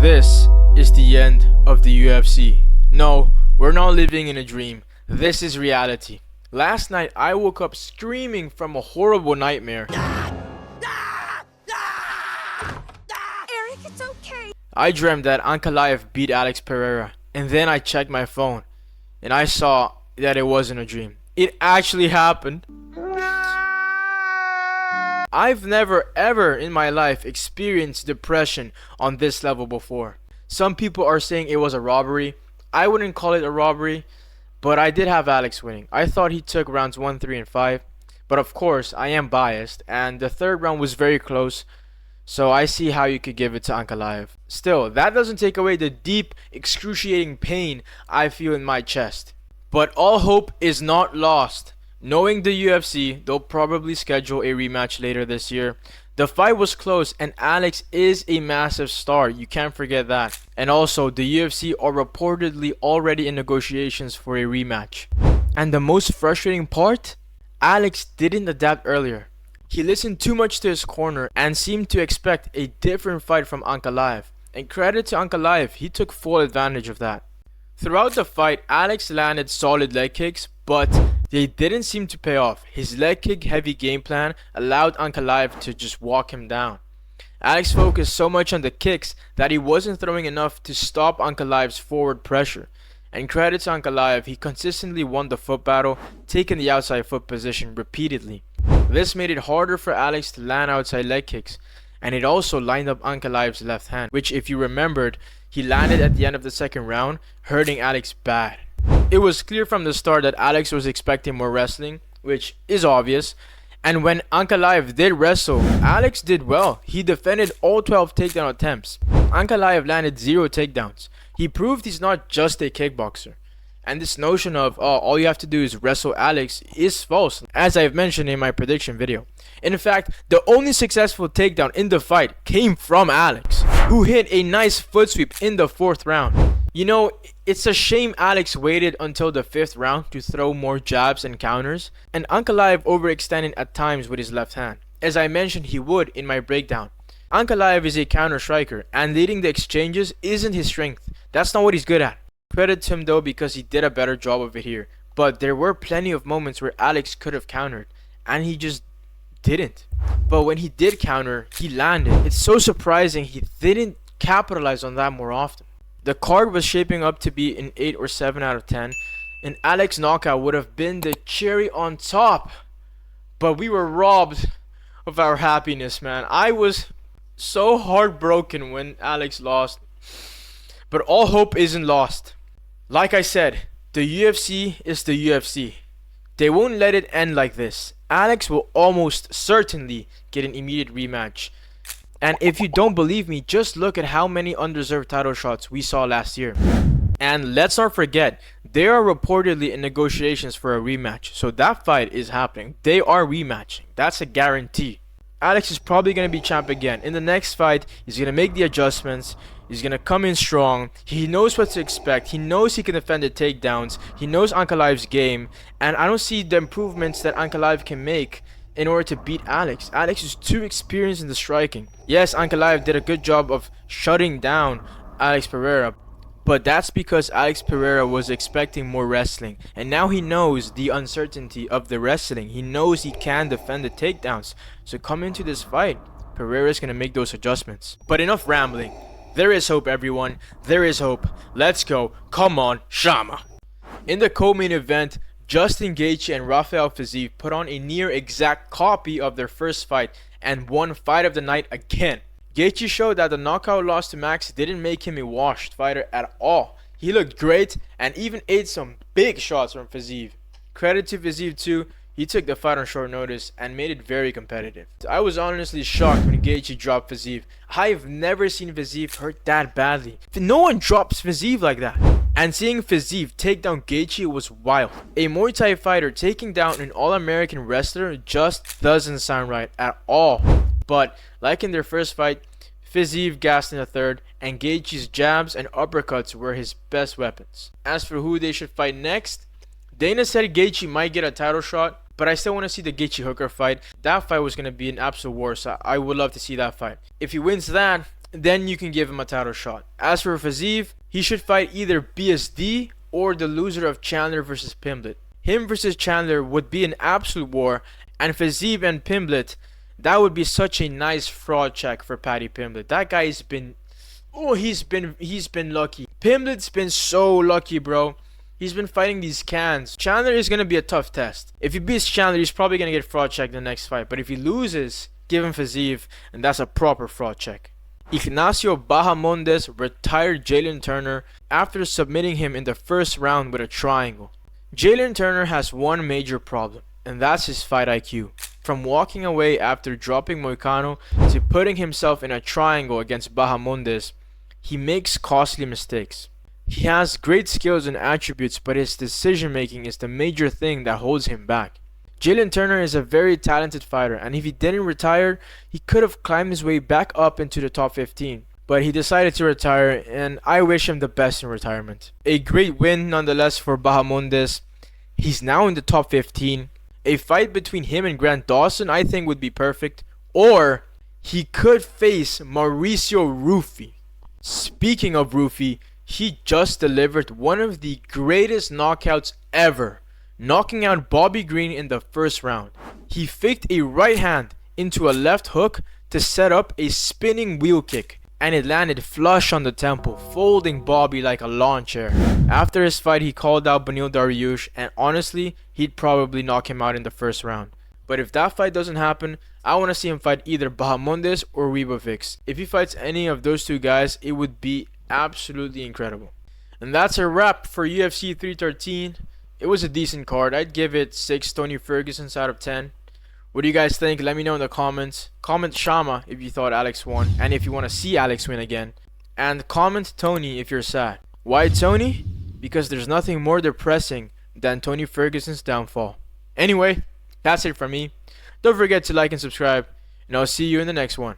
This is the end of the UFC. No, we're not living in a dream. This is reality. Last night I woke up screaming from a horrible nightmare. Eric, it's okay. I dreamt that Ankalaev beat AlexPereira, and then I checked my phone and I saw that it wasn't a dream. It actually happened. I've never ever in my life experienced depression on this level before. Some people are saying it was a robbery. I wouldn't call it a robbery, but I did have Alex winning. I thought he took rounds 1, 3, and 5, but of course I am biased, and the third round was very close, so I see how you could give it to Ankalaev. Still, that doesn't take away the deep, excruciating pain I feel in my chest. But all hope is not lost. Knowing the UFC, they'll probably schedule a rematch later this year. The fight was close and Alex is a massive star, you can't forget that. And also, the UFC are reportedly already in negotiations for a rematch. And the most frustrating part? Alex didn't adapt earlier. He listened too much to his corner and seemed to expect a different fight from Ankalaev. And credit to Ankalaev, he took full advantage of that. Throughout the fight, Alex landed solid leg kicks, but they didn't seem to pay off. His leg kick heavy game plan allowed Ankalaev to just walk him down. Alex focused so much on the kicks that he wasn't throwing enough to stop Ankalaev's forward pressure. And credit to Ankalaev, he consistently won the foot battle, taking the outside foot position repeatedly. This made it harder for Alex to land outside leg kicks, and it also lined up Ankalaev's left hand, which if you remembered, he landed at the end of the second round, hurting Alex bad. It was clear from the start that Alex was expecting more wrestling, which is obvious. And when Ankalaev did wrestle, Alex did well. He defended all 12 takedown attempts. Ankalaev landed 0 takedowns. He proved he's not just a kickboxer. And this notion of all you have to do is wrestle Alex is false, as I've mentioned in my prediction video. In fact, the only successful takedown in the fight came from Alex, who hit a nice foot sweep in the 4th round. You know, it's a shame Alex waited until the 5th round to throw more jabs and counters, and Ankalaev overextended at times with his left hand, as I mentioned he would in my breakdown. Ankalaev is a counter striker, and leading the exchanges isn't his strength. That's not what he's good at. Credit to him though, because he did a better job of it here. But there were plenty of moments where Alex could have countered, and he just didn't. But when he did counter, he landed. It's so surprising he didn't capitalize on that more often. The card was shaping up to be an 8 or 7 out of 10, and Alex's knockout would have been the cherry on top. But we were robbed of our happiness, man. I was so heartbroken when Alex lost. But all hope isn't lost. Like I said, the UFC is the UFC. They won't let it end like this. Alex will almost certainly get an immediate rematch. And if you don't believe me, just look at how many undeserved title shots we saw last year. And let's not forget, they are reportedly in negotiations for a rematch. So that fight is happening. They are rematching. That's a guarantee. Alex is probably going to be champ again. In the next fight, he's going to make the adjustments. He's going to come in strong. He knows what to expect. He knows he can defend the takedowns. He knows Ankalaev's game. And I don't see the improvements that Ankalaev can make in order to beat Alex. Alex is too experienced in the striking. Yes, Ankalaev did a good job of shutting down AlexPereira, but that's because AlexPereira was expecting more wrestling, and now he knows the uncertainty of the wrestling. He knows he can defend the takedowns. So come into this fight, Pereira is going to make those adjustments. But enough rambling. There is hope, everyone. There is hope. Let's go. Come on, Shama. In the co-main event, Justin Gaethje and Rafael Fiziev put on a near exact copy of their first fight and won fight of the night again. Gaethje showed that the knockout loss to Max didn't make him a washed fighter at all. He looked great and even ate some big shots from Fiziev. Credit to Fiziev too, he took the fight on short notice and made it very competitive. I was honestly shocked when Gaethje dropped Fiziev. I've never seen Fiziev hurt that badly. No one drops Fiziev like that. And seeing Fiziev take down Gaethje was wild. A Muay Thai fighter taking down an All-American wrestler just doesn't sound right at all. But like in their first fight, Fiziev gassed in the third, and Gaethje's jabs and uppercuts were his best weapons. As for who they should fight next, Dana said Gaethje might get a title shot, but I still want to see the Gaethje Hooker fight. That fight was going to be an absolute war, so I would love to see that fight. If he wins that, then you can give him a title shot. As for Fiziev, he should fight either BSD or the loser of Chandler versus Pimblett. Him versus Chandler would be an absolute war, and Fiziev and Pimblett, that would be such a nice fraud check for Paddy Pimblett. That guy's been, he's been lucky. Pimblett's been so lucky, bro. He's been fighting these cans. Chandler is gonna be a tough test. If he beats Chandler, he's probably gonna get fraud checked in the next fight. But if he loses, give him Fiziev, and that's a proper fraud check. Ignacio Bahamondes retired Jalen Turner after submitting him in the first round with a triangle. Jalen Turner has one major problem, and that's his fight IQ. From walking away after dropping Moicano to putting himself in a triangle against Bahamondes, he makes costly mistakes. He has great skills and attributes, but his decision making is the major thing that holds him back. Jalen Turner is a very talented fighter, and if he didn't retire, he could have climbed his way back up into the top 15. But he decided to retire, and I wish him the best in retirement. A great win nonetheless for Bahamondes. He's now in the top 15. A fight between him and Grant Dawson I think would be perfect. Or he could face Mauricio Rufy. Speaking of Rufy, he just delivered one of the greatest knockouts ever, knocking out Bobby Green in the first round. He faked a right hand into a left hook to set up a spinning wheel kick, and it landed flush on the temple, folding Bobby like a lawn chair. After his fight, he called out Beneil Dariush, and honestly, he'd probably knock him out in the first round. But if that fight doesn't happen, I want to see him fight either Bahamondes or Ribovics. If he fights any of those two guys, it would be absolutely incredible. And that's a wrap for UFC 313. It was a decent card. I'd give it 6 Tony Fergusons out of 10. What do you guys think? Let me know in the comments. Comment Shama if you thought Alex won and if you want to see Alex win again. And comment Tony if you're sad. Why Tony? Because there's nothing more depressing than Tony Ferguson's downfall. Anyway, that's it from me. Don't forget to like and subscribe, and I'll see you in the next one.